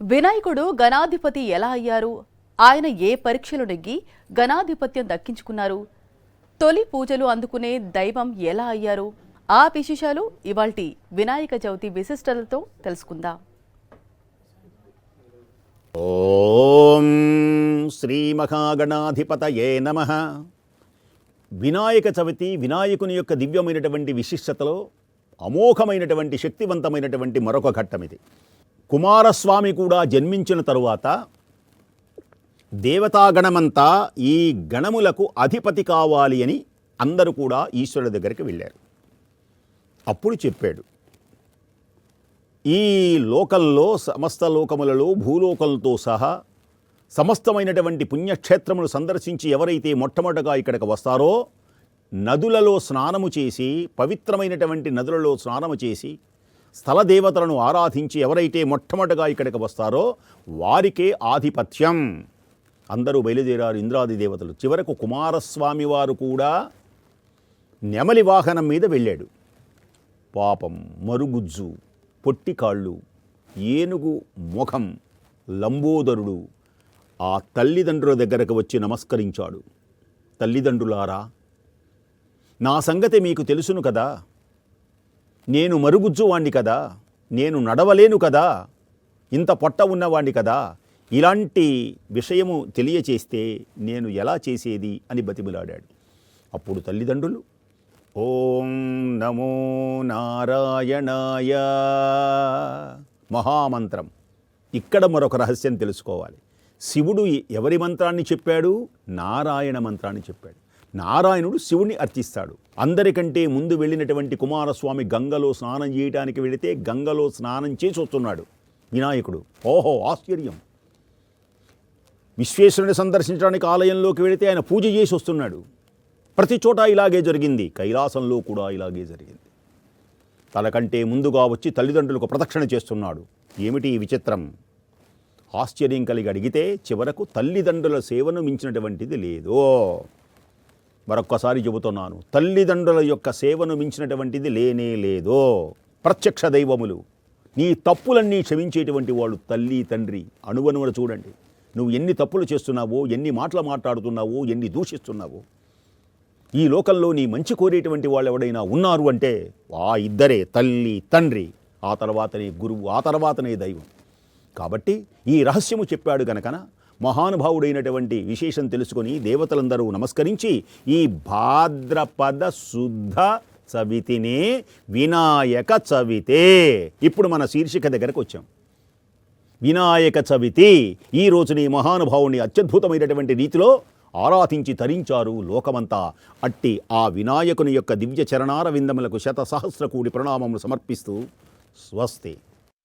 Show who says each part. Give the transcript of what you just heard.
Speaker 1: వినాయకుడు గణాధిపతి ఎలా అయ్యారు? ఆయన ఏ పరీక్షలు నెగ్గి గణాధిపత్యం దక్కించుకున్నారు? తొలి పూజలు అందుకునే దైవం ఎలా అయ్యారు? ఆ విశేషాలు ఇవాల్టి వినాయక చవితి విశిష్టతలతో తెలుసుకుందాం.
Speaker 2: ఓం శ్రీ మహాగణాధిపతయే నమః. వినాయక చవితి వినాయకుని యొక్క దివ్యమైనటువంటి విశిష్టతలో అమోఘమైనటువంటి శక్తివంతమైనటువంటి మరొక ఘట్టం ఇది. కుమారస్వామి కూడా జన్మించిన తరువాత దేవతాగణమంతా ఈ గణములకు అధిపతి కావాలి అని అందరూ కూడా ఈశ్వరుడి దగ్గరికి వెళ్ళారు. అప్పుడు చెప్పాడు, ఈ లోకంలో సమస్త లోకములలో భూలోకలతో సహా సమస్తమైనటువంటి పుణ్యక్షేత్రములు సందర్శించి ఎవరైతే మొట్టమొదటగా ఇక్కడికి వస్తారో నదులలో స్నానము చేసి, పవిత్రమైనటువంటి నదులలో స్నానము చేసి స్థల దేవతలను ఆరాధించి ఎవరైతే మొట్టమొదటగా ఇక్కడికి వస్తారో వారికే ఆధిపత్యం. అందరూ బయలుదేరారు ఇంద్రాది దేవతలు. చివరకు కుమారస్వామి వారు కూడా నెమలి వాహనం మీద వెళ్ళాడు. పాపం మరుగుజ్జు, పొట్టి కాళ్ళు, ఏనుగు ముఖం, లంబోదరుడు ఆ తల్లిదండ్రుల దగ్గరకు వచ్చి నమస్కరించాడు. తల్లిదండ్రులారా, నా సంగతి మీకు తెలుసును కదా, నేను మరుగుజ్జువాణ్ణి కదా, నేను నడవలేను కదా, ఇంత పొట్ట ఉన్నవాణ్ణి కదా, ఇలాంటి విషయము తెలియచేస్తే నేను ఎలా చేసేది అని బతిమిలాడాడు. అప్పుడు తల్లిదండ్రులు ఓం నమో నారాయణాయ మహామంత్రం. ఇక్కడ మరొక రహస్యం తెలుసుకోవాలి. శివుడు ఎవరి మంత్రాన్ని చెప్పాడు? నారాయణ మంత్రాన్ని చెప్పాడు. నారాయణుడు శివుణ్ణి అర్చిస్తాడు. అందరికంటే ముందు వెళ్ళినటువంటి కుమారస్వామి గంగలో స్నానం చేయడానికి వెళితే గంగలో స్నానం చేసి వస్తున్నాడు వినాయకుడు. ఓహో ఆశ్చర్యం! విశ్వేశ్వరుని సందర్శించడానికి ఆలయంలోకి వెళితే ఆయన పూజ చేసి వస్తున్నాడు. ప్రతి చోట ఇలాగే జరిగింది. కైలాసంలో కూడా ఇలాగే జరిగింది. తనకంటే ముందుగా వచ్చి తల్లిదండ్రులకు ప్రదక్షిణ చేస్తున్నాడు. ఏమిటి ఈ విచిత్రం? ఆశ్చర్యం కలిగి అడిగితే చివరకు తల్లిదండ్రుల సేవను మించినటువంటిది లేదు. మరొక్కసారి చెబుతున్నాను, తల్లిదండ్రుల యొక్క సేవను మించినటువంటిది లేనే లేదో. ప్రత్యక్ష దైవములు, నీ తప్పులన్నీ క్షమించేటువంటి వాళ్ళు తల్లి తండ్రి. అణువణువున చూడండి, నువ్వు ఎన్ని తప్పులు చేస్తున్నావో, ఎన్ని మాటలు మాట్లాడుతున్నావో, ఎన్ని దూషిస్తున్నావో. ఈ లోకంలో నీ మంచి కోరేటువంటి వాళ్ళు ఎవడైనా ఉన్నారు అంటే ఆ ఇద్దరే, తల్లి తండ్రి, ఆ తర్వాతనే గురువు, ఆ తర్వాతనే దైవం. కాబట్టి ఈ రహస్యము చెప్పాడు గనకన మహానుభావుడైనటువంటి విశేషం తెలుసుకొని దేవతలందరూ నమస్కరించి ఈ భాద్రపద శుద్ధ చవితినే వినాయక చవితే. ఇప్పుడు మన శీర్షిక దగ్గరకు వచ్చాం. వినాయక చవితి. ఈ రోజుని మహానుభావుని అత్యద్భుతమైనటువంటి రీతిలో ఆరాధించి తరించారు లోకమంతా. అట్టి ఆ వినాయకుని యొక్క దివ్య చరణార విందములకు శత సహస్ర కోటి ప్రణామములు సమర్పిస్తూ స్వస్తి.